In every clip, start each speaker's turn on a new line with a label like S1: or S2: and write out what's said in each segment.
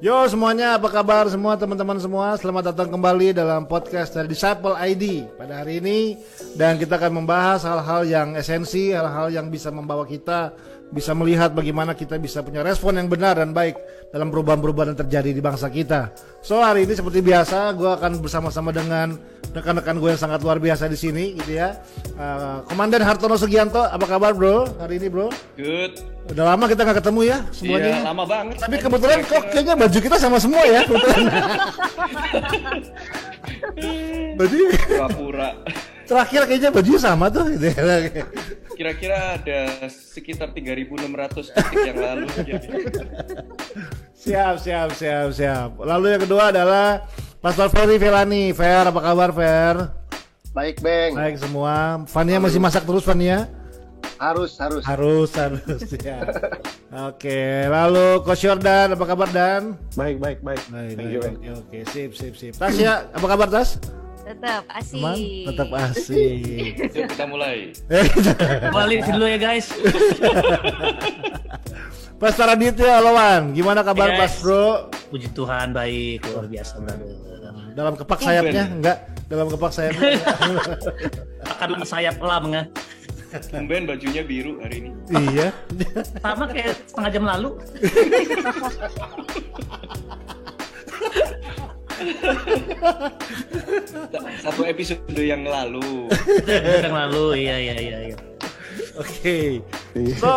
S1: Yo semuanya, apa kabar semua teman-teman semua? Selamat datang kembali dalam podcast dari Disciple ID pada hari ini. Dan kita akan membahas hal-hal yang esensi, hal-hal yang bisa membawa kita bisa melihat bagaimana kita bisa punya respon yang benar dan baik dalam perubahan-perubahan yang terjadi di bangsa kita. So hari ini seperti biasa, gue akan bersama-sama dengan rekan-rekan gue yang sangat luar biasa di sini, gitu ya. Komandan Hartono Sugianto, apa kabar bro hari ini bro?
S2: Good.
S1: Udah lama kita nggak ketemu ya semuanya.
S2: Iya, lama banget.
S1: Tapi kebetulan kok kayaknya baju kita sama semua ya. Baju
S2: Pura-pura.
S1: terakhir kayaknya bajunya sama tuh.
S2: Kira-kira ada sekitar 3.600 detik yang lalu.
S1: Siap. Lalu yang kedua adalah Pastor Ferry Velani. Fer, apa kabar Fer?
S3: Baik, Beng.
S1: Baik semua. Fania masih masak terus Fania?
S3: Harus.
S1: Ya. Oke, lalu Coach Jordan, apa kabar Dan?
S3: Baik.
S1: Thank you. Oke, sip. Tasya, apa kabar Tas?
S4: Tetap asik.
S1: Aman? Tetap asik.
S2: Yuk kita mulai.
S5: Balik dulu ya guys.
S1: Pastor Aditya Alawan, gimana kabar
S5: Yes.
S1: Pas Bro?
S5: Puji Tuhan baik, luar biasa brother.
S1: Dalam kepak sayapnya? Enggak, dalam kepak sayapnya.
S5: Akan sayap elam kan.
S2: Tumben bajunya biru hari ini.
S1: Iya.
S5: Sama kayak setengah jam lalu.
S2: Satu episode yang lalu.
S5: Yang lalu, iya.
S1: Oke. So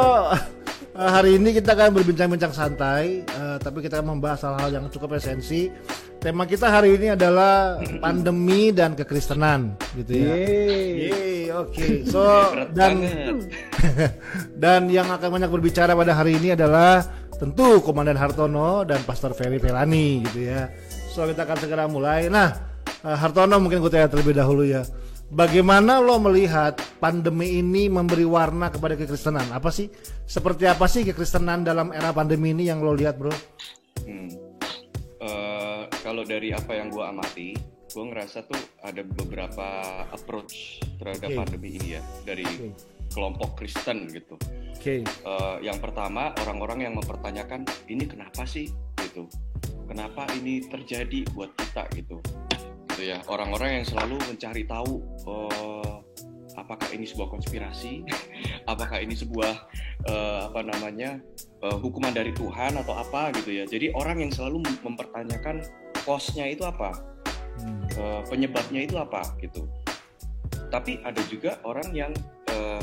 S1: hari ini kita akan berbincang-bincang santai, tapi kita akan membahas hal-hal yang cukup esensi. Tema kita hari ini adalah pandemi dan kekristenan, gitu ya. Yeay, oke. So
S2: Berat
S1: dan
S2: banget.
S1: dan yang akan banyak berbicara pada hari ini adalah tentu Komandan Hartono dan Pastor Ferry Velani, gitu ya. So kita akan segera mulai. Nah, Hartono mungkin gue tanya terlebih dahulu ya. Bagaimana lo melihat pandemi ini memberi warna kepada kekristenan? Seperti apa sih kekristenan dalam era pandemi ini yang lo lihat, bro?
S2: Kalau dari apa yang gue amati, gue ngerasa tuh ada beberapa approach terhadap pandemi ini ya dari kelompok Kristen gitu. Yang pertama, orang-orang yang mempertanyakan ini kenapa sih gitu, kenapa ini terjadi buat kita gitu ya. Orang-orang yang selalu mencari tahu apakah ini sebuah konspirasi, apakah ini sebuah hukuman dari Tuhan atau apa gitu ya. Jadi orang yang selalu mempertanyakan cause-nya itu apa, penyebabnya itu apa gitu. Tapi ada juga orang yang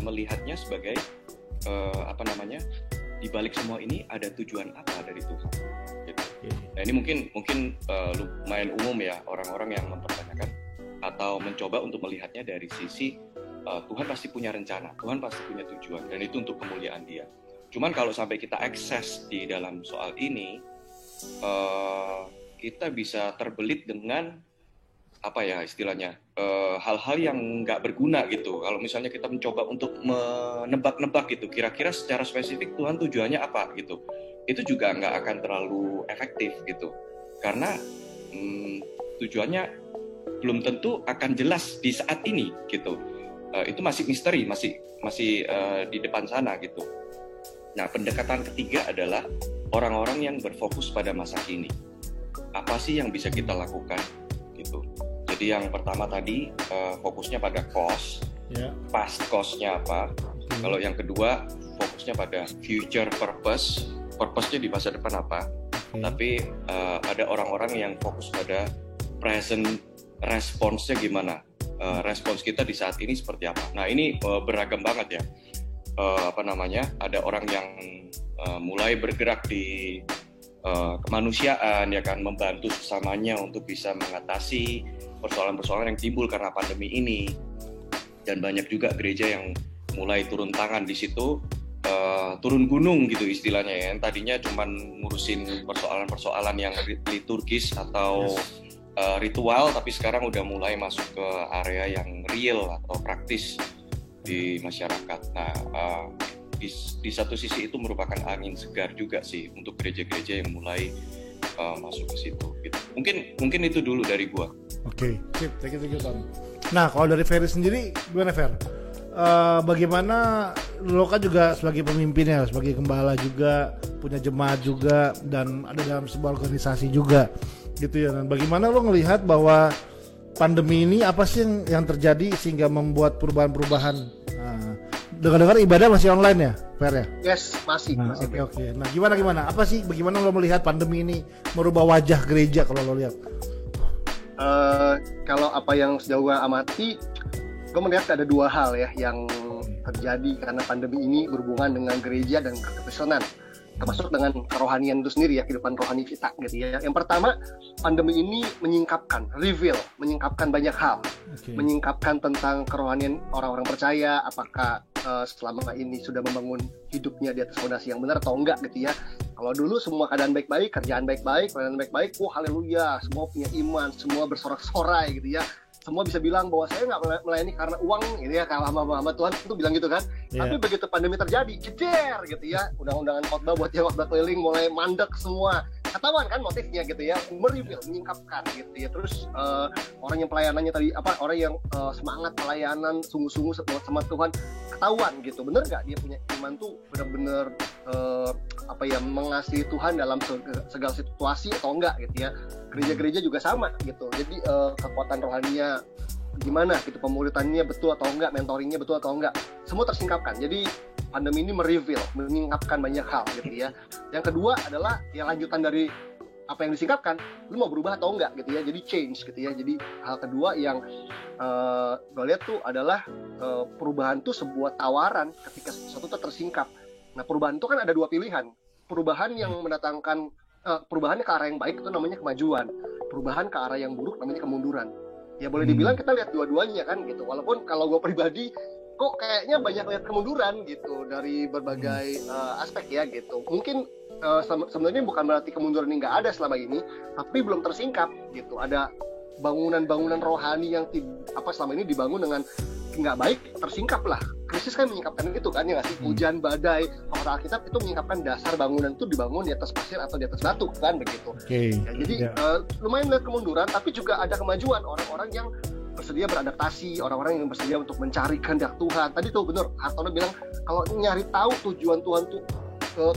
S2: melihatnya sebagai di balik semua ini ada tujuan apa dari Tuhan gitu. Nah ini mungkin lumayan umum ya, orang-orang yang mempertanyakan atau mencoba untuk melihatnya dari sisi Tuhan pasti punya rencana, Tuhan pasti punya tujuan, dan itu untuk kemuliaan Dia. Cuman kalau sampai kita akses di dalam soal ini, kita bisa terbelit dengan istilahnya hal-hal yang nggak berguna gitu. Kalau misalnya kita mencoba untuk menebak-nebak gitu, kira-kira secara spesifik Tuhan tujuannya apa gitu, itu juga nggak akan terlalu efektif gitu, karena tujuannya belum tentu akan jelas di saat ini gitu. Itu masih misteri, masih di depan sana gitu. Nah, pendekatan ketiga adalah orang-orang yang berfokus pada masa kini. Apa sih yang bisa kita lakukan gitu. Jadi yang pertama tadi fokusnya pada cost, past cost-nya apa. Kalau yang kedua fokusnya pada future purpose-nya di masa depan apa. Tapi ada orang-orang yang fokus pada present response-nya gimana. Respons kita di saat ini seperti apa. Nah ini beragam banget ya. Ada orang yang mulai bergerak di kemanusiaan ya kan, membantu sesamanya untuk bisa mengatasi persoalan-persoalan yang timbul karena pandemi ini. Dan banyak juga gereja yang mulai turun tangan di situ, turun gunung gitu istilahnya ya. Yang tadinya cuma ngurusin persoalan-persoalan yang liturgis atau ritual, tapi sekarang udah mulai masuk ke area yang real atau praktis di masyarakat. Nah, di satu sisi itu merupakan angin segar juga sih untuk gereja-gereja yang mulai masuk ke situ. Gitu. Mungkin itu dulu dari gua.
S1: Oke, sip, thank you Tom. Nah, kalau dari Ferry sendiri gimana Fer? bagaimana lo kan juga sebagai pemimpin ya, sebagai gembala juga, punya jemaat juga, dan ada dalam sebuah organisasi juga gitu ya. Dan bagaimana lo ngelihat bahwa pandemi ini apa sih yang terjadi sehingga membuat perubahan-perubahan? Dengar-dengar ibadah masih online ya, Fer ya?
S3: Yes, masih.
S1: Oke. Nah, gimana? Apa sih? Bagaimana lo melihat pandemi ini merubah wajah gereja kalau lo lihat?
S3: Kalau apa yang sejauh gue amati, gue melihat ada dua hal ya yang terjadi karena pandemi ini berhubungan dengan gereja dan kekristenan, termasuk dengan kerohanian itu sendiri ya, kehidupan rohani kita gitu ya. Yang pertama, pandemi ini menyingkapkan banyak hal, menyingkapkan tentang kerohanian orang-orang percaya, apakah selama ini sudah membangun hidupnya di atas fondasi yang benar atau enggak gitu ya. Kalau dulu semua keadaan baik-baik, kerjaan baik-baik, pelayanan baik-baik, wah haleluya, semua punya iman, semua bersorak-sorai gitu ya. Semua bisa bilang bahwa saya nggak melayani karena uang gitu ya, kalau sama Tuhan itu bilang gitu kan. Tapi begitu pandemi terjadi, jeder gitu ya, undang-undangan khotbah buat yang khotbah keliling mulai mandek semua. Ketahuan kan motifnya gitu ya, mereveal, menyingkapkan gitu ya. Terus orang yang pelayanannya tadi orang yang semangat pelayanan sungguh-sungguh sama Tuhan ketahuan gitu. Bener nggak dia punya iman tuh benar-benar mengasihi Tuhan dalam segala situasi atau enggak gitu ya. Gereja-gereja juga sama gitu. Jadi kekuatan rohaninya gimana gitu, pemuridannya betul atau enggak, mentoringnya betul atau enggak, semua tersingkapkan. Jadi pandemi ini mereveal, menyingkapkan banyak hal gitu ya. Yang kedua adalah yang lanjutan dari apa yang disingkapkan, lu mau berubah atau enggak gitu ya. Jadi change gitu ya. Jadi hal kedua yang gue lihat tuh adalah perubahan tuh sebuah tawaran ketika sesuatu itu tersingkap. Nah, perubahan itu kan ada dua pilihan. Perubahan yang mendatangkan perubahan ke arah yang baik itu namanya kemajuan. Perubahan ke arah yang buruk namanya kemunduran. Ya boleh dibilang kita lihat dua-duanya kan gitu. Walaupun kalau gue pribadi kok kayaknya banyak lihat kemunduran gitu dari berbagai aspek ya gitu. Mungkin sebenarnya bukan berarti kemunduran ini nggak ada selama ini, tapi belum tersingkap gitu. Ada bangunan-bangunan rohani yang selama ini dibangun dengan nggak baik, tersingkap lah. Krisis kan menyingkapkan itu kan ya nggak sih? Hujan, badai, kalau Alkitab itu menyingkapkan dasar bangunan itu dibangun di atas pasir atau di atas batu kan begitu. Ya, jadi lumayan lihat kemunduran, tapi juga ada kemajuan orang-orang yang bersedia beradaptasi, orang-orang yang bersedia untuk mencari kehendak Tuhan. Tadi tuh bener, Hartono bilang kalau nyari tahu tujuan Tuhan tuh,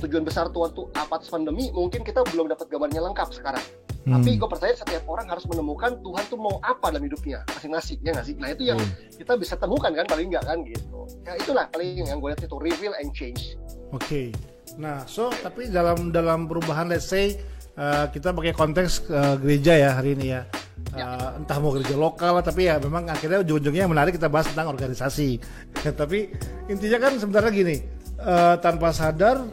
S3: tujuan besar Tuhan tuh apa atas pandemi, mungkin kita belum dapat gambarnya lengkap sekarang. Tapi gue percaya setiap orang harus menemukan Tuhan tuh mau apa dalam hidupnya masing-masing, ya nggak sih? Nah itu yang kita bisa temukan kan paling nggak kan gitu. Ya itulah paling yang gue lihat itu reveal and change.
S1: Oke. Nah, tapi dalam perubahan, let's say kita pakai konteks gereja ya hari ini ya. Entah mau gereja lokal, tapi ya memang akhirnya ujung-ujungnya yang menarik kita bahas tentang organisasi. Tapi intinya kan sebenarnya gini, tanpa sadar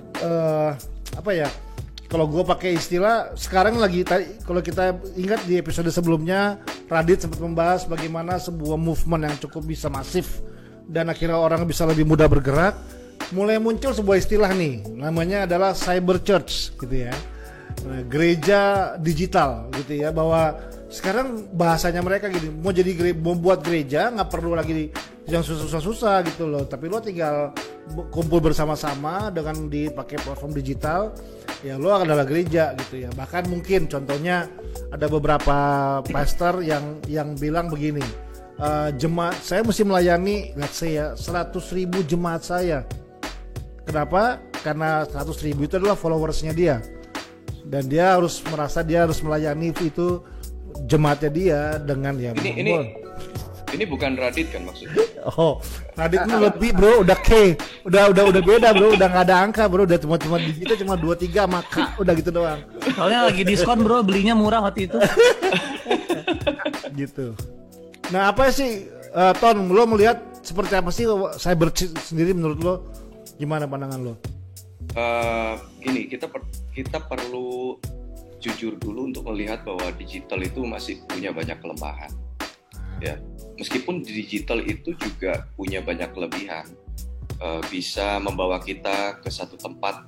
S1: kalau gue pakai istilah sekarang lagi kalau kita ingat di episode sebelumnya, Radit sempat membahas bagaimana sebuah movement yang cukup bisa masif dan akhirnya orang bisa lebih mudah bergerak. Mulai muncul sebuah istilah nih, namanya adalah cyber church gitu ya. Gereja digital gitu ya, bahwa sekarang bahasanya mereka gini, mau buat gereja nggak perlu lagi yang susah-susah gitu loh, tapi lo tinggal kumpul bersama-sama dengan dipakai platform digital, ya lo adalah gereja gitu ya. Bahkan mungkin contohnya ada beberapa pastor yang bilang begini, jemaat saya mesti melayani let's say ya 100.000 jemaat saya. Kenapa? Karena 100.000 itu adalah followersnya dia, dan dia harus merasa dia harus melayani itu jemaatnya dia dengan ya.
S2: Ini bukan Radit kan maksudnya?
S1: Oh, Radit ini lebih bro, udah udah beda bro, udah nggak ada angka bro, udah cuma kita cuma 2-3 maka udah gitu doang.
S5: Soalnya lagi diskon bro, belinya murah waktu itu.
S1: Gitu. Nah apa sih Ton, lo melihat seperti apa sih cyber sendiri menurut lo? Gimana pandangan lo?
S2: Gini, kita perlu jujur dulu untuk melihat bahwa digital itu masih punya banyak kelemahan. Ya, meskipun digital itu juga punya banyak kelebihan, bisa membawa kita ke satu tempat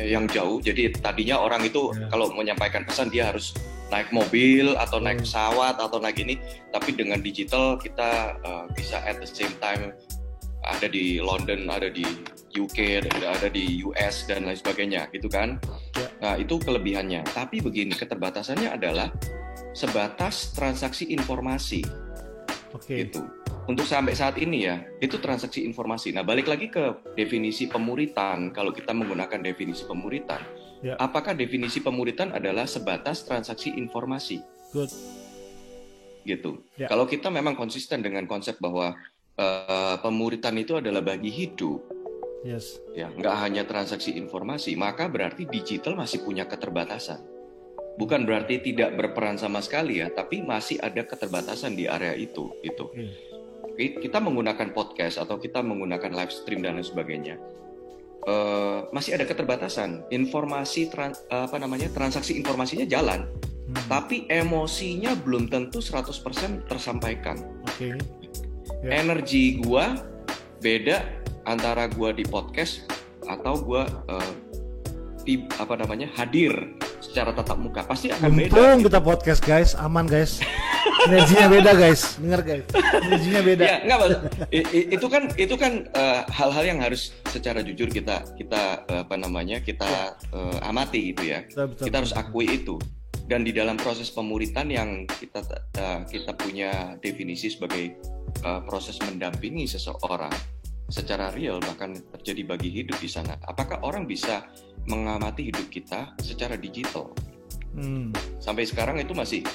S2: yang jauh. Jadi tadinya orang itu kalau menyampaikan pesan dia harus naik mobil atau naik pesawat atau naik ini, tapi dengan digital kita bisa at the same time ada di London, ada di UK, ada di US dan lain sebagainya, gitu kan? Nah itu kelebihannya. Tapi begini, keterbatasannya adalah sebatas transaksi informasi, gitu. untuk sampai saat ini ya, itu transaksi informasi. Nah, balik lagi ke definisi pemuritan. Kalau kita menggunakan definisi pemuritan, apakah definisi pemuritan adalah sebatas transaksi informasi?
S1: Good.
S2: Gitu. Kalau kita memang konsisten dengan konsep bahwa pemuritan itu adalah bagi hidup, ya, nggak hanya transaksi informasi, maka berarti digital masih punya keterbatasan. Bukan berarti tidak berperan sama sekali ya, tapi masih ada keterbatasan di area itu. Gitu. Kita menggunakan podcast atau kita menggunakan live stream dan lain sebagainya, masih ada keterbatasan. Informasi transaksi informasinya jalan, tapi emosinya belum tentu 100% tersampaikan. Energi gua beda antara gua di podcast atau gua hadir secara tatap muka, pasti akan beda.
S1: Untung kita podcast guys, aman guys. Energinya beda guys, dengar guys. Energinya beda.
S2: Ya, enggak, itu kan hal-hal yang harus secara jujur kita amati gitu ya.
S1: Betul.
S2: Kita harus akui itu. Dan di dalam proses pemuritan yang kita punya definisi sebagai proses mendampingi seseorang secara real, bahkan terjadi bagi hidup di sana. Apakah orang bisa mengamati hidup kita secara digital? Sampai sekarang itu masih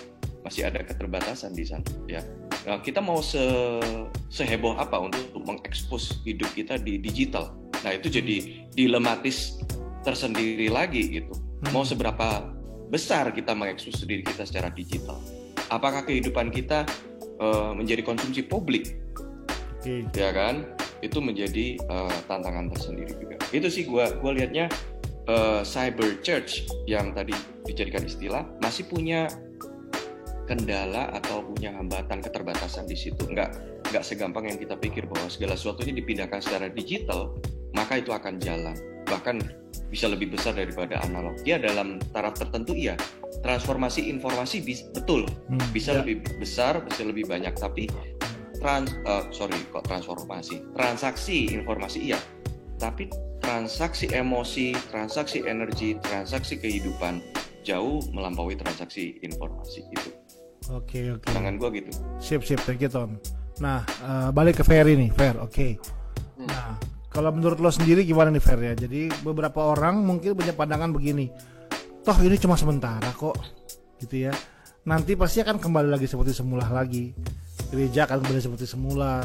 S2: ada keterbatasan di sana. Ya, nah, kita mau seheboh apa untuk mengekspos hidup kita di digital? Nah, itu jadi dilematis tersendiri lagi gitu. Mau seberapa besar kita mengekspos diri kita secara digital? Apakah kehidupan kita menjadi konsumsi publik? Ya kan? Itu menjadi tantangan tersendiri juga. Itu sih gua lihatnya cyber church yang tadi dijadikan istilah masih punya kendala atau punya hambatan, keterbatasan di situ. Nggak segampang yang kita pikir bahwa segala sesuatunya dipindahkan secara digital, maka itu akan jalan. Bahkan bisa lebih besar daripada analog. Ya, dalam taraf tertentu iya. Transformasi informasi betul. Bisa lebih besar, bisa lebih banyak. Tapi transaksi informasi iya. Tapi transaksi emosi, transaksi energi, transaksi kehidupan jauh melampaui transaksi informasi itu.
S1: Oke.
S2: Tangan gua gitu.
S1: Sip, thank you Tom. Nah, balik ke Ferry nih, Fer. Oke. Nah, kalau menurut lo sendiri gimana nih Fer ya? Jadi beberapa orang mungkin punya pandangan begini. Toh ini cuma sementara kok, gitu ya. Nanti pasti akan kembali lagi seperti semula lagi. Gereja akan kembali seperti semula.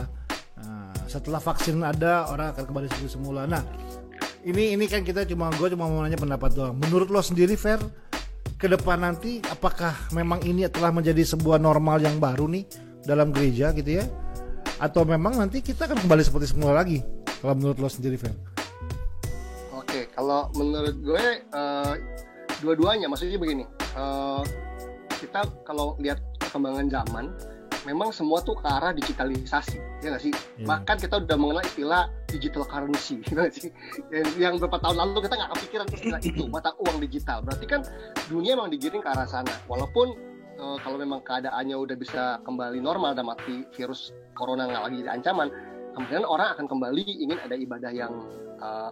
S1: Nah, setelah vaksin ada, orang akan kembali seperti semula. Nah, ini kan gue cuma mau nanya pendapat doang. Menurut lo sendiri Fer, ke depan nanti apakah memang ini telah menjadi sebuah normal yang baru nih dalam gereja gitu ya, atau memang nanti kita akan kembali seperti semula lagi? Kalau menurut lo sendiri Fer?
S3: Oke, kalau menurut gue dua-duanya, maksudnya begini, kita kalau lihat perkembangan zaman memang semua tuh ke arah digitalisasi, ya nggak sih? Bahkan kita udah mengenal istilah digital currency, gitu nggak sih? Yang beberapa tahun lalu kita nggak kepikiran istilah itu, mata uang digital. Berarti kan dunia memang digiring ke arah sana. Walaupun kalau memang keadaannya udah bisa kembali normal dan mati virus corona nggak lagi ada ancaman, kemudian orang akan kembali ingin ada ibadah yang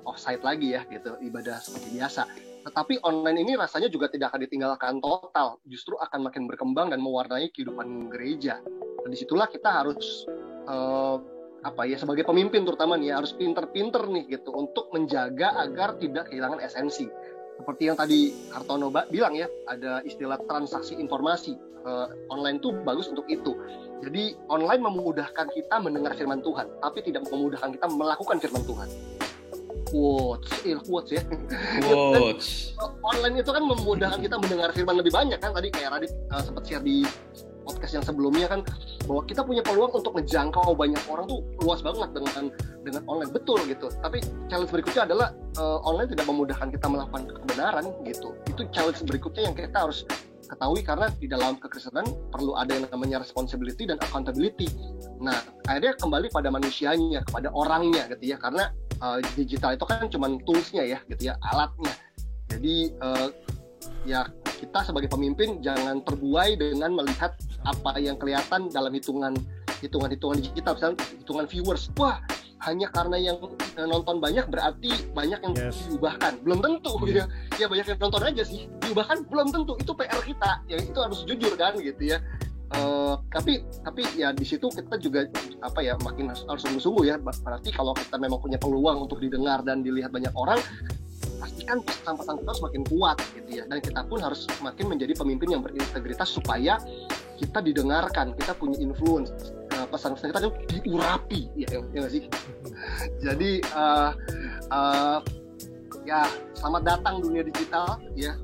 S3: offsite lagi ya, gitu, ibadah seperti biasa. Tetapi online ini rasanya juga tidak akan ditinggalkan total, justru akan makin berkembang dan mewarnai kehidupan gereja. Dan disitulah kita harus sebagai pemimpin terutama nih harus pinter-pinter nih gitu untuk menjaga agar tidak kehilangan esensi. Seperti yang tadi Hartono bilang ya, ada istilah transaksi informasi. Online tuh bagus untuk itu. Jadi online memudahkan kita mendengar firman Tuhan, tapi tidak memudahkan kita melakukan firman Tuhan. Quotes ya. Quotes. Online itu kan memudahkan kita mendengar firman lebih banyak kan. Tadi kayak Radit sempat share di podcast yang sebelumnya kan, bahwa kita punya peluang untuk ngejangkau banyak orang tuh luas banget dengan online, betul gitu. Tapi challenge berikutnya adalah online tidak memudahkan kita melakukan kebenaran gitu. Itu challenge berikutnya yang kita harus ketahui, karena di dalam kekristenan perlu ada yang namanya responsibility dan accountability. Nah, akhirnya kembali pada manusianya, kepada orangnya gitu ya, karena digital itu kan cuma toolsnya ya gitu ya, alatnya. Jadi ya kita sebagai pemimpin jangan terbuai dengan melihat apa yang kelihatan dalam hitungan digital, misalnya hitungan viewers. Wah, hanya karena yang nonton banyak berarti banyak yang diubahkan. Belum tentu ya banyak yang nonton aja sih, diubahkan belum tentu. Itu PR kita, ya itu harus jujur kan gitu ya. Tapi ya di situ kita juga makin harus sungguh-sungguh ya. Berarti kalau kita memang punya peluang untuk didengar dan dilihat banyak orang, pastikan pesan-pesan kita semakin kuat gitu ya. Dan kita pun harus semakin menjadi pemimpin yang berintegritas supaya kita didengarkan, kita punya influence, pesan-pesan kita itu diurapi ya nggak sih? Jadi ya selamat datang dunia digital ya.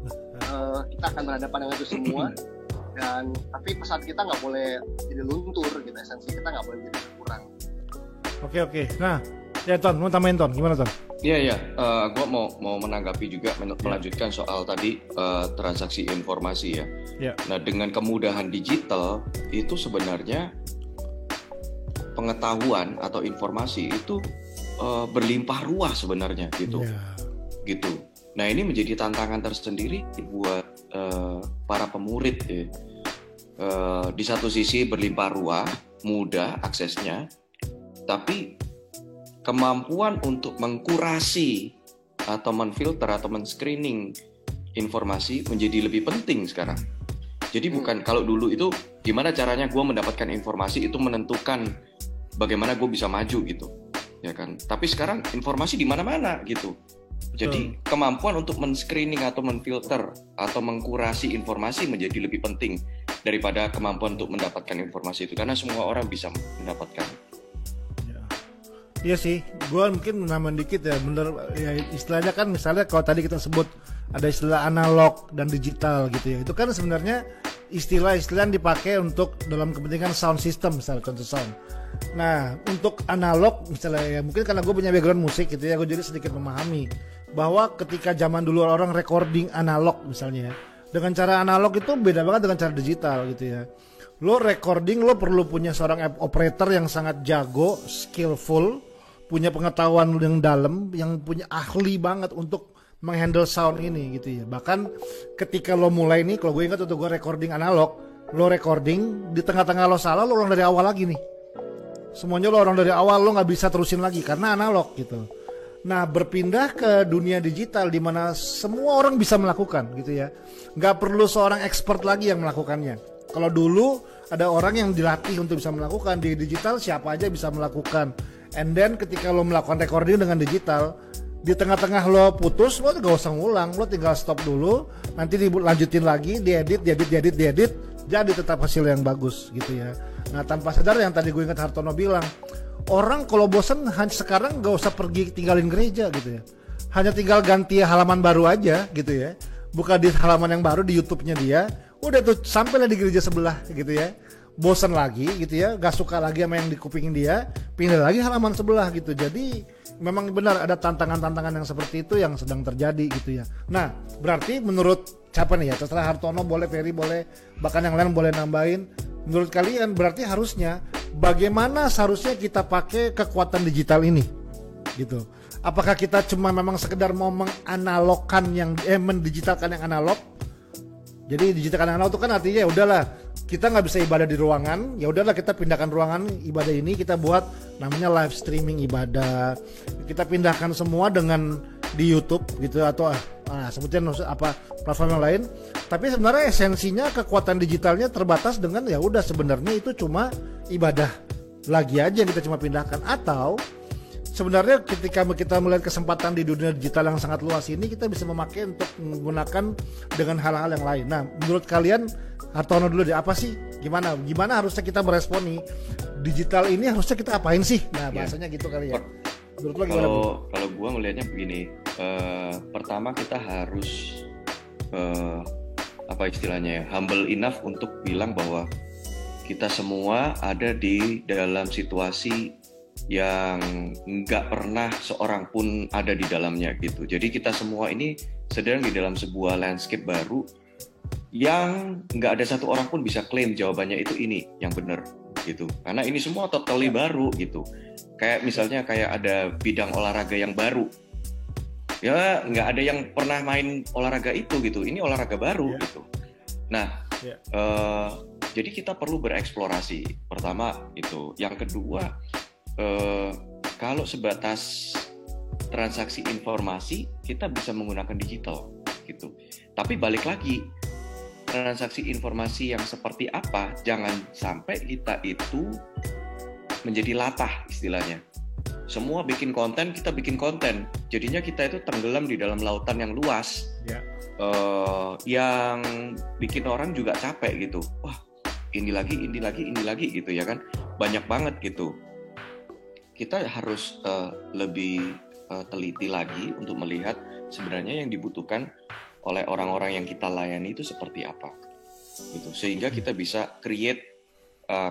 S3: Kita akan berhadapan dengan itu semua. Dan tapi pesan kita nggak boleh jadi luntur gitu, esensi kita nggak boleh jadi kurang.
S1: Oke. Nah, ya Ton, mau tambahin Ton, gimana Ton?
S2: Iya, gue mau menanggapi juga melanjutkan soal tadi transaksi informasi ya.
S1: Ya.
S2: Nah, dengan kemudahan digital itu sebenarnya pengetahuan atau informasi itu berlimpah ruah sebenarnya gitu.
S1: Ya.
S2: Gitu. Nah, ini menjadi tantangan tersendiri buat para pemurid ya. Di satu sisi berlimpah ruah, mudah aksesnya, tapi kemampuan untuk mengkurasi atau menfilter atau men-screening informasi menjadi lebih penting sekarang. Jadi bukan kalau dulu itu gimana caranya gue mendapatkan informasi itu menentukan bagaimana gue bisa maju gitu, ya kan? Tapi sekarang informasi di mana-mana gitu. Jadi kemampuan untuk men-screening atau menfilter atau mengkurasi informasi menjadi lebih penting daripada kemampuan untuk mendapatkan informasi itu, karena semua orang bisa mendapatkan.
S1: Iya sih, gue mungkin menambah dikit ya, bener ya, istilahnya kan misalnya kalau tadi kita sebut ada istilah analog dan digital gitu ya, itu kan sebenarnya istilah-istilah yang dipakai untuk dalam kepentingan sound system, misalnya contoh sound. Nah, untuk analog misalnya ya, mungkin karena gue punya background musik gitu ya, gue jadi sedikit memahami bahwa ketika zaman dulu orang recording analog misalnya ya, dengan cara analog itu beda banget dengan cara digital gitu ya. Lo recording, lo perlu punya seorang operator yang sangat jago, skillful, punya pengetahuan yang dalam, yang punya ahli banget untuk menghandle sound ini gitu ya. Bahkan ketika lo mulai nih, kalau gue ingat waktu gue recording analog, lo recording di tengah-tengah lo salah, lo ulang dari awal lagi nih. Semuanya lo orang dari awal, lo nggak bisa terusin lagi karena analog gitu. Nah, berpindah ke dunia digital di mana semua orang bisa melakukan gitu ya. Nggak perlu seorang expert lagi yang melakukannya. Kalau dulu ada orang yang dilatih untuk bisa melakukan, di digital siapa aja bisa melakukan. And then ketika lo melakukan recording dengan digital, di tengah-tengah lo putus, lo gak usah ngulang, lo tinggal stop dulu, nanti dilanjutin lagi, diedit, jadi tetap hasil yang bagus gitu ya. Nah, tanpa sadar yang tadi gue ingat Hartono bilang, orang kalau bosen sekarang gak usah pergi tinggalin gereja gitu ya, hanya tinggal ganti halaman baru aja gitu ya, buka di halaman yang baru di YouTube-nya dia, udah tuh sampailah di gereja sebelah gitu ya, bosen lagi gitu ya, gak suka lagi sama yang di kupingin dia, pindah lagi halaman sebelah gitu. Jadi memang benar ada tantangan-tantangan yang seperti itu yang sedang terjadi gitu ya. Nah, berarti menurut siapa nih ya, terserah Hartono boleh, Ferry boleh, bahkan yang lain boleh nambahin, menurut kalian berarti harusnya bagaimana seharusnya kita pakai kekuatan digital ini gitu. Apakah kita cuma memang sekedar mau menganalogkan yang mendigitalkan yang analog? Jadi digitalkan analog itu kan artinya ya udahlah, kita nggak bisa ibadah di ruangan, ya udahlah kita pindahkan ruangan ibadah ini, kita buat namanya live streaming ibadah, kita pindahkan semua dengan di YouTube gitu atau sebutnya apa platform yang lain. Tapi sebenarnya esensinya kekuatan digitalnya terbatas dengan ya udah sebenarnya itu cuma ibadah lagi aja yang kita cuma pindahkan. Atau sebenarnya ketika kita melihat kesempatan di dunia digital yang sangat luas ini, kita bisa memakai untuk menggunakan dengan hal-hal yang lain. Nah, menurut kalian, Hartono dulu deh, apa sih? Gimana harusnya kita meresponi digital ini, harusnya kita apain sih? Nah, bahasanya gitu kali ya. Menurut lo gimana?
S2: Kalau gue melihatnya begini, pertama kita harus apa istilahnya ya, humble enough untuk bilang bahwa kita semua ada di dalam situasi yang nggak pernah seorang pun ada di dalamnya gitu. Jadi kita semua ini sedang di dalam sebuah landscape baru yang nggak ada satu orang pun bisa klaim jawabannya itu ini yang benar gitu. Karena ini semua totally baru gitu. Kayak misalnya kayak ada bidang olahraga yang baru, ya nggak ada yang pernah main olahraga itu gitu. Ini olahraga baru gitu. Nah, jadi kita perlu bereksplorasi. Pertama itu. Yang kedua, kalau sebatas transaksi informasi kita bisa menggunakan digital gitu. Tapi balik lagi, transaksi informasi yang seperti apa, jangan sampai kita itu menjadi latah istilahnya. Semua bikin konten, kita bikin konten. Jadinya kita itu tenggelam di dalam lautan yang luas.
S1: Ya.
S2: Yang bikin orang juga capek gitu. Wah, ini lagi gitu ya kan. Banyak banget gitu. Kita harus lebih teliti lagi untuk melihat sebenarnya yang dibutuhkan oleh orang-orang yang kita layani itu seperti apa. Gitu. Sehingga kita bisa create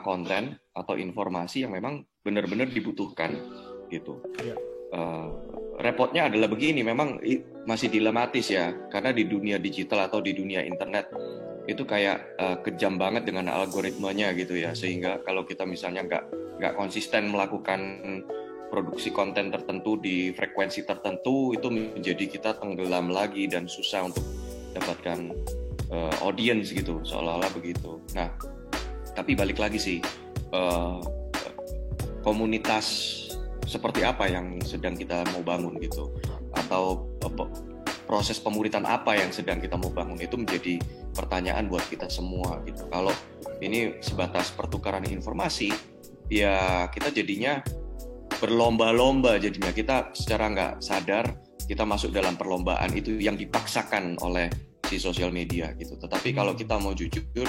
S2: konten atau informasi yang memang benar-benar dibutuhkan gitu.
S1: Ya.
S2: Repotnya adalah begini, memang masih dilematis ya, karena di dunia digital atau di dunia internet itu kayak kejam banget dengan algoritmanya gitu ya, sehingga kalau kita misalnya nggak konsisten melakukan produksi konten tertentu di frekuensi tertentu, itu menjadi kita tenggelam lagi dan susah untuk dapatkan audience gitu, seolah-olah begitu. Nah, tapi balik lagi sih, komunitas seperti apa yang sedang kita mau bangun gitu, atau proses pemuritan apa yang sedang kita mau bangun, itu menjadi pertanyaan buat kita semua gitu. Kalau ini sebatas pertukaran informasi, ya kita jadinya berlomba-lomba, jadinya kita secara nggak sadar kita masuk dalam perlombaan itu yang dipaksakan oleh si sosial media gitu. Tetapi kalau kita mau jujur,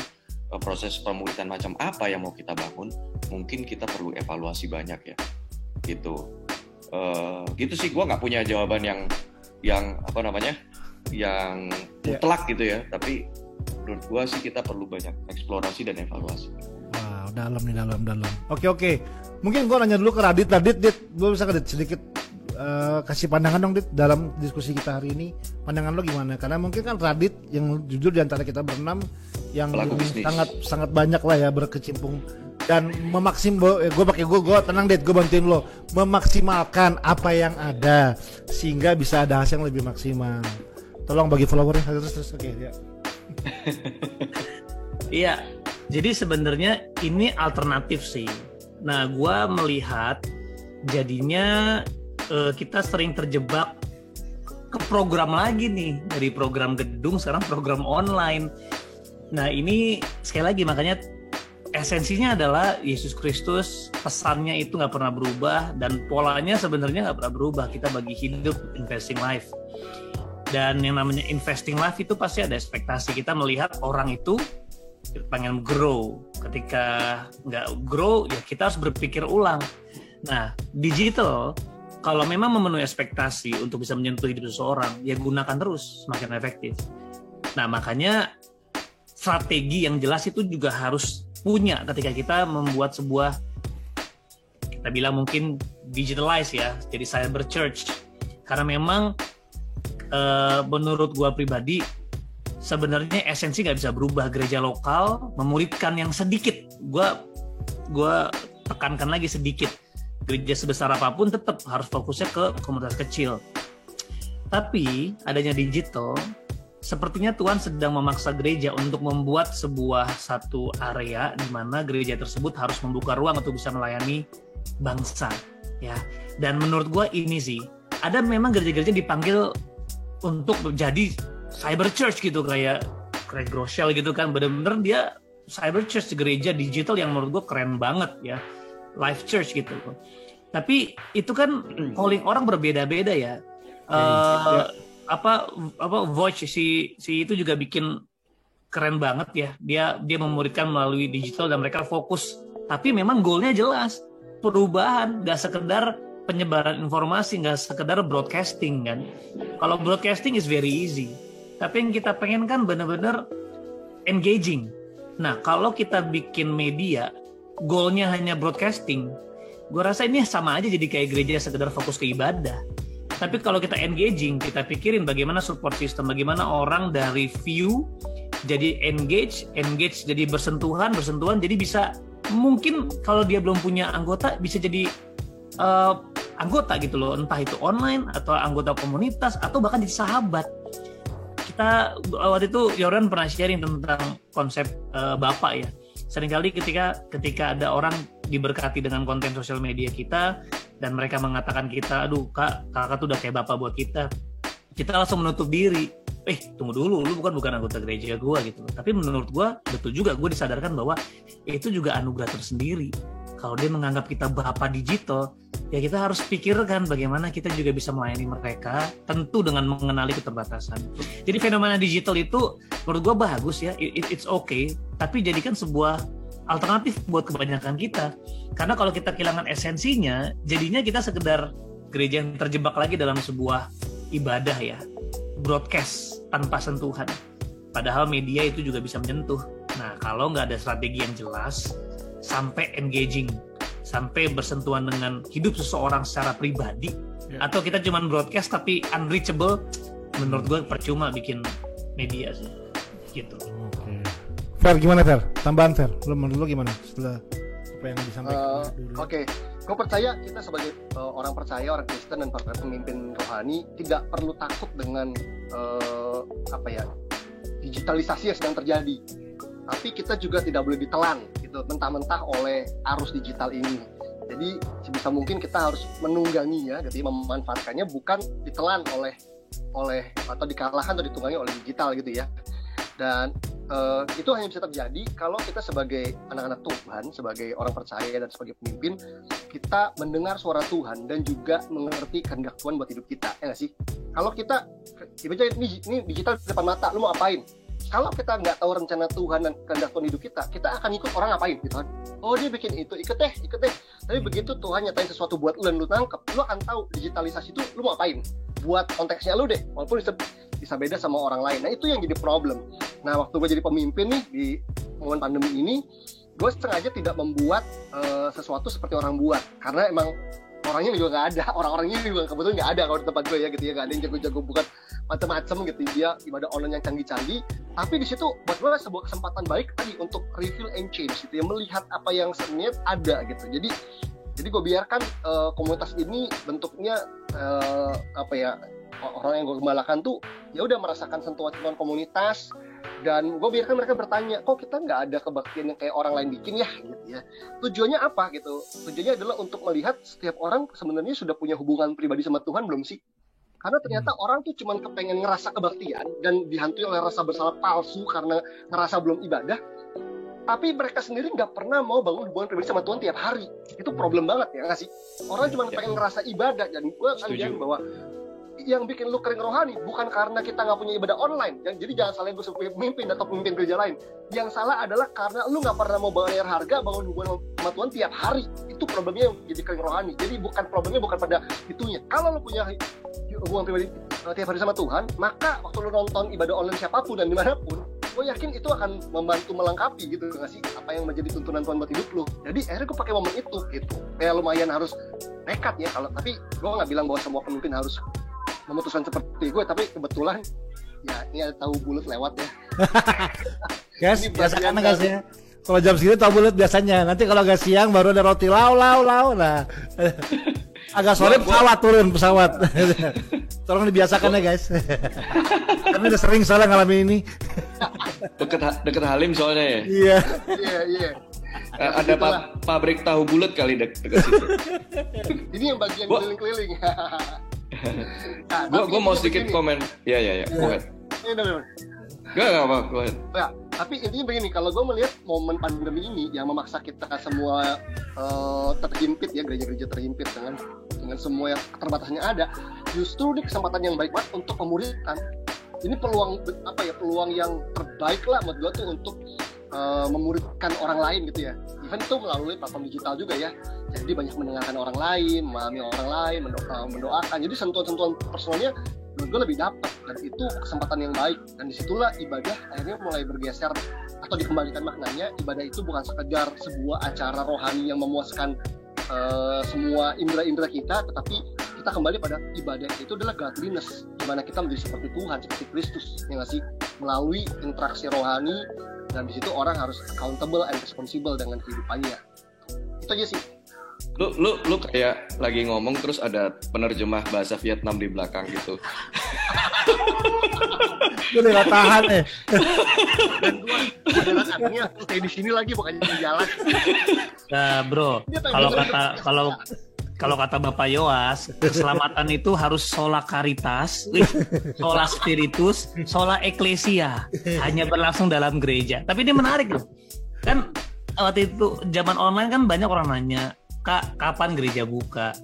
S2: proses pemuritan macam apa yang mau kita bangun, mungkin kita perlu evaluasi banyak ya gitu. Gitu sih, gue nggak punya jawaban yang apa namanya, yang mutlak gitu ya, tapi menurut gue sih kita perlu banyak eksplorasi dan evaluasi.
S1: Wow, dalam. Oke. Mungkin gue nanya dulu ke Radit, gue bisa sedikit kasih pandangan dong Dit dalam diskusi kita hari ini. Pandangan lo gimana? Karena mungkin kan Radit yang jujur di antara kita berenam yang sangat banyak lah ya berkecimpung dan gue tenang Dit, gue bantuin lo memaksimalkan apa yang ada sehingga bisa ada hasil yang lebih maksimal. Tolong bagi followernya terus. Oke, ya.
S5: Iya, jadi sebenarnya ini alternatif sih. Nah, gue melihat jadinya kita sering terjebak ke program lagi nih, dari program gedung sekarang program online. Nah, ini sekali lagi makanya esensinya adalah Yesus Kristus, pesannya itu nggak pernah berubah dan polanya sebenarnya nggak pernah berubah. Kita bagi hidup, investing life. Dan yang namanya investing life itu pasti ada ekspektasi. Kita melihat orang itu pengen grow. Ketika nggak grow, ya kita harus berpikir ulang. Nah, digital kalau memang memenuhi ekspektasi untuk bisa menyentuh hidup seseorang, ya gunakan terus, semakin efektif. Nah, makanya strategi yang jelas itu juga harus punya ketika kita membuat sebuah, kita bilang mungkin digitalize ya, jadi cyber church. Karena memang menurut gua pribadi sebenarnya esensi nggak bisa berubah. Gereja lokal memuridkan yang sedikit, gua tekankan lagi sedikit. Gereja sebesar apapun tetap harus fokusnya ke komunitas kecil. Tapi adanya digital, sepertinya Tuhan sedang memaksa gereja untuk membuat satu area di mana gereja tersebut harus membuka ruang untuk bisa melayani bangsa, ya. Dan menurut gua ini sih, ada memang gereja-gereja dipanggil untuk menjadi cyber church gitu, kayak Craig Groeschel gitu kan, bener-bener dia cyber church, gereja digital yang menurut gua keren banget ya. Life church gitu. Tapi itu kan calling orang berbeda-beda ya. Voice si itu juga bikin keren banget ya. Dia memuridkan melalui digital dan mereka fokus. Tapi memang goalnya jelas, perubahan, nggak sekedar penyebaran informasi, nggak sekedar broadcasting kan. Kalau broadcasting is very easy. Tapi yang kita pengen kan benar-benar engaging. Nah, kalau kita bikin media goalnya hanya broadcasting, gue rasa ini sama aja jadi kayak gereja sekedar fokus ke ibadah. Tapi kalau kita engaging, kita pikirin bagaimana support system, bagaimana orang dari view jadi engage jadi bersentuhan jadi bisa, mungkin kalau dia belum punya anggota bisa jadi anggota gitu loh, entah itu online atau anggota komunitas atau bahkan jadi sahabat. Kita waktu itu Yoran pernah sharing tentang konsep Bapak ya. Seringkali ketika ada orang diberkati dengan konten sosial media kita dan mereka mengatakan kita, aduh kakak tuh udah kayak bapak buat kita langsung menutup diri. tunggu dulu, lu bukan anggota gereja gue gitu. Tapi menurut gue betul juga, gue disadarkan bahwa itu juga anugerah tersendiri. Kalau dia menganggap kita bapa digital, ya kita harus pikirkan bagaimana kita juga bisa melayani mereka, tentu dengan mengenali keterbatasan. Jadi fenomena digital itu menurut gue bagus ya, it's okay, tapi jadikan sebuah alternatif buat kebanyakan kita. Karena kalau kita kehilangan esensinya, jadinya kita sekedar gereja yang terjebak lagi dalam sebuah ibadah ya, broadcast tanpa sentuhan. Padahal media itu juga bisa menyentuh. Nah, kalau nggak ada strategi yang jelas, sampai engaging, sampai bersentuhan dengan hidup seseorang secara pribadi, atau kita cuma broadcast tapi unreachable, menurut gue percuma bikin media sih, gitu.
S1: Fer, gimana Fer? Tambahan Fer, menurut lu gimana setelah apa yang disampaikan?
S3: Oke. Gue percaya kita sebagai orang percaya, orang Kristen dan para pemimpin rohani tidak perlu takut dengan digitalisasi yang sedang terjadi. Tapi kita juga tidak boleh ditelan gitu mentah-mentah oleh arus digital ini. Jadi sebisa mungkin kita harus menungganginya, jadi memanfaatkannya, bukan ditelan oleh atau dikalahkan atau ditunggangi oleh digital gitu ya. Dan itu hanya bisa terjadi kalau kita sebagai anak-anak Tuhan, sebagai orang percaya dan sebagai pemimpin, kita mendengar suara Tuhan dan juga mengerti kehendak Tuhan buat hidup kita, ya nggak sih? Kalau kita, ini digital di depan mata, lu mau apain? Kalau kita nggak tahu rencana Tuhan dan kehendak Tuhan hidup kita, kita akan ikut orang ngapain gitu kan? Oh, dia bikin itu, ikut deh. Tapi begitu Tuhan nyatain sesuatu buat lu dan lu tangkep, lu akan tahu digitalisasi itu lu mau apain? Buat konteksnya lu deh, walaupun bisa beda sama orang lain. Nah, itu yang jadi problem. Nah, waktu gue jadi pemimpin nih di momen pandemi ini, gue sengaja tidak membuat sesuatu seperti orang buat, karena emang orangnya juga nggak ada, orang-orangnya juga kebetulan nggak ada kalau di tempat gue ya gitu ya, nggak ada yang jago-jago bukan macam-macam gitu, dia ibadah online yang canggih-canggih. Tapi di situ buat gue sebuah kesempatan baik tadi untuk reveal and change gitu ya, melihat apa yang sebenarnya ada gitu. Jadi gue biarkan komunitas ini bentuknya orang yang gue gembalakan tuh ya udah merasakan sentuhan komunitas, dan gue biarkan mereka bertanya, kok kita nggak ada kebaktian yang kayak orang lain bikin ya gitu ya. Tujuannya apa gitu? Tujuannya adalah untuk melihat setiap orang sebenarnya sudah punya hubungan pribadi sama Tuhan belum sih? Karena ternyata orang tuh cuma kepengen ngerasa kebaktian dan dihantui oleh rasa bersalah palsu karena ngerasa belum ibadah, tapi mereka sendiri nggak pernah mau bangun hubungan pribadi sama Tuhan tiap hari. Itu problem banget ya nggak sih? Orang cuma pengen ngerasa ibadah, dan gue akan bilang bahwa yang bikin lu kering rohani bukan karena kita nggak punya ibadah online. Jadi jangan salahin gue sebagai pemimpin atau pemimpin gereja lain. Yang salah adalah karena lu nggak pernah mau bayar harga bangun hubungan sama Tuhan tiap hari. Itu problemnya yang jadi kering rohani. Jadi problemnya bukan pada itunya. Kalau lu punya hubungan pribadi tiap hari sama Tuhan, maka waktu lu nonton ibadah online siapapun dan dimanapun, gue yakin itu akan membantu melengkapi gitu nggak sih apa yang menjadi tuntunan Tuhan buat hidup lu. Jadi akhirnya gue pakai momen itu gitu. Kayak lumayan harus nekat ya kalau, tapi gue nggak bilang bahwa semua pemimpin harus memutuskan seperti gue, tapi kebetulan ya ini ada tahu bulat lewat ya.
S1: Guys, biasakan guys ya. Kalau jam segini tahu bulat biasanya. Nanti kalau agak siang baru ada roti lau. Nah, agak sore pesawat. Tolong dibiasakan ya guys. Kami udah sering soalnya ngalamin ini.
S2: Deket Halim soalnya ya.
S3: Iya.
S2: Ada pabrik tahu bulat kali dekat situ. Ini yang bagian keliling-keliling. Gue mau sedikit komen. Ya. Go ahead. Gak apa. Go ahead.
S3: Ya, tapi intinya begini, kalau gue melihat momen pandemi ini yang memaksa kita semua terhimpit ya, gereja-gereja terhimpit dengan semua yang keterbatasannya ada, justru ini kesempatan yang baik banget untuk pemuritan. Ini peluang yang terbaik lah buat gue tuh untuk memuridkan orang lain gitu ya. Even itu melalui platform digital juga ya. Jadi banyak mendengarkan orang lain, memahami orang lain, mendoakan. Jadi sentuhan-sentuhan personalnya menurut gue lebih dapat, dan itu kesempatan yang baik. Dan disitulah ibadah akhirnya mulai bergeser atau dikembalikan maknanya. Ibadah itu bukan sekedar sebuah acara rohani yang memuaskan semua indera-indera kita, tetapi kita kembali pada ibadah itu adalah godliness, di mana kita menjadi seperti Tuhan, seperti Kristus, ya nggak sih? Melalui interaksi rohani, dan di situ orang harus accountable and responsible dengan kehidupannya. Itu aja sih.
S2: Lu kayak lagi ngomong terus ada penerjemah bahasa Vietnam di belakang gitu.
S1: Gue udah gak tahan ya.
S3: Dan gue adalah artinya stay di sini lagi, bukan di jalan.
S5: Nah bro, kalau kata Bapak Yoas, keselamatan itu harus sola caritas, sola spiritus, sola ecclesia, hanya berlangsung dalam gereja. Tapi ini menarik loh, kan waktu itu zaman online kan banyak orang nanya, Kak, kapan gereja buka?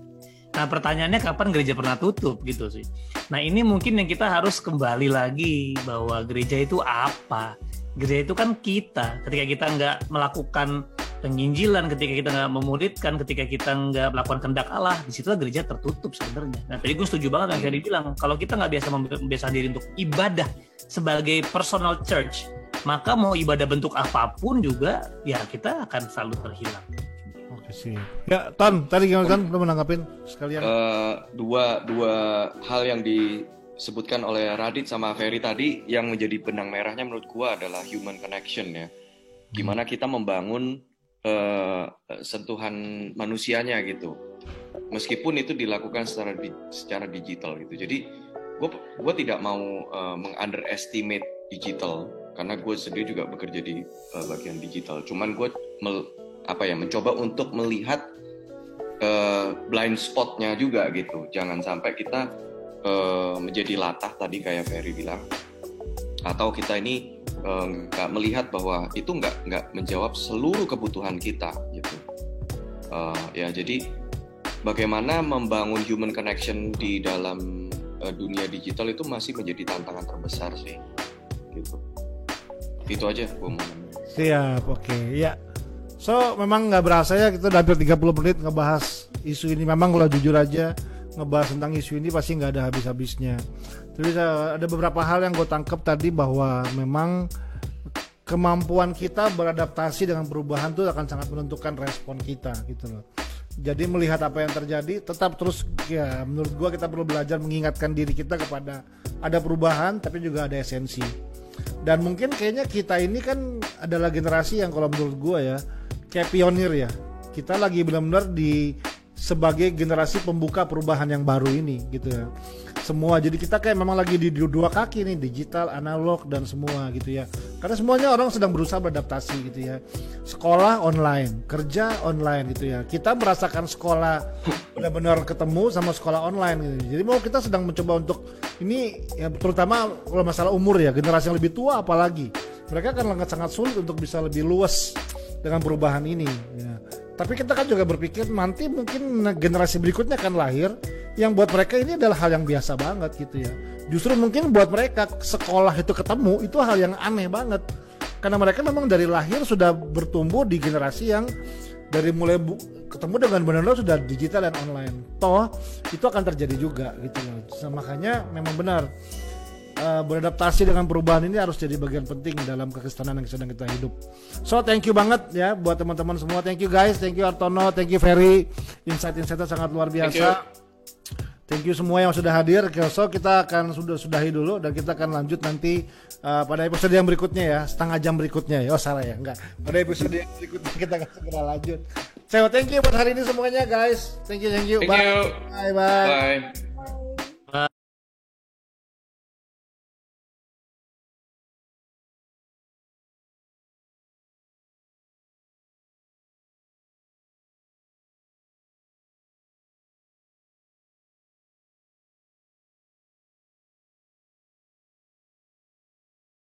S5: Nah pertanyaannya kapan gereja pernah tutup gitu sih. Nah ini mungkin yang kita harus kembali lagi bahwa gereja itu apa? Gereja itu kan kita. Ketika kita nggak melakukan penginjilan, ketika kita nggak memuridkan, ketika kita nggak melakukan kehendak Allah, disitulah gereja tertutup sebenarnya. Nah tadi gue setuju banget yang Ferry bilang, kalau kita nggak biasa membiasakan diri untuk ibadah sebagai personal church, maka mau ibadah bentuk apapun juga ya kita akan selalu terhilang.
S1: Oke sih. Ya, Ton, tadi gimana Ton? Lu menanggapin sekalian?
S2: Dua hal yang disebutkan oleh Radit sama Ferry tadi yang menjadi benang merahnya menurut gua adalah human connection ya. Gimana kita membangun sentuhan manusianya gitu. Meskipun itu dilakukan secara digital gitu. Jadi gua tidak mau meng-underestimate digital karena gue sendiri juga bekerja di bagian digital. Cuman gue mencoba untuk melihat blind spotnya juga gitu. Jangan sampai kita menjadi latah tadi kayak Ferry bilang, atau kita ini nggak melihat bahwa itu nggak menjawab seluruh kebutuhan kita gitu. Jadi bagaimana membangun human connection di dalam dunia digital itu masih menjadi tantangan terbesar sih gitu. Itu aja gue mau.
S1: Siap, oke. Ya. So, memang nggak berasa ya kita udah hampir 30 menit ngebahas isu ini. Memang kalau jujur aja ngebahas tentang isu ini pasti nggak ada habis-habisnya. Tapi ada beberapa hal yang gue tangkap tadi bahwa memang kemampuan kita beradaptasi dengan perubahan itu akan sangat menentukan respon kita gitu loh. Jadi melihat apa yang terjadi tetap terus ya menurut gue kita perlu belajar mengingatkan diri kita kepada ada perubahan tapi juga ada esensi. Dan mungkin kayaknya kita ini kan adalah generasi yang kalau menurut gue ya kayak pionir ya. Kita lagi benar-benar sebagai generasi pembuka perubahan yang baru ini gitu ya. Semua jadi kita kayak memang lagi di dua kaki nih, digital, analog dan semua gitu ya. Karena semuanya orang sedang berusaha beradaptasi gitu ya. Sekolah online, kerja online gitu ya. Kita merasakan sekolah benar-benar ketemu sama sekolah online gitu. Jadi mau kita sedang mencoba untuk ini ya terutama kalau masalah umur ya, generasi yang lebih tua apalagi. Mereka kan sangat sulit untuk bisa lebih luas dengan perubahan ini ya. Tapi kita kan juga berpikir nanti mungkin generasi berikutnya akan lahir yang buat mereka ini adalah hal yang biasa banget gitu ya. Justru mungkin buat mereka sekolah itu ketemu itu hal yang aneh banget. Karena mereka memang dari lahir sudah bertumbuh di generasi yang dari mulai ketemu dengan benar-benar sudah digital dan online. Toh itu akan terjadi juga gitu loh. Makanya memang benar beradaptasi dengan perubahan ini harus jadi bagian penting dalam kekristenan yang sedang kita hidup. So thank you banget ya buat teman-teman semua. Thank you guys, thank you Artono, thank you Ferry. Insight-insightnya sangat luar biasa. Thank you semua yang sudah hadir. So kita akan sudahi dulu dan kita akan lanjut nanti pada episode yang berikutnya ya, setengah jam berikutnya ya. Oh salah ya, enggak. Pada episode yang berikutnya kita akan segera lanjut. So thank you buat hari ini semuanya guys. Thank you.
S2: Thank you.
S1: Bye.
S2: Bye.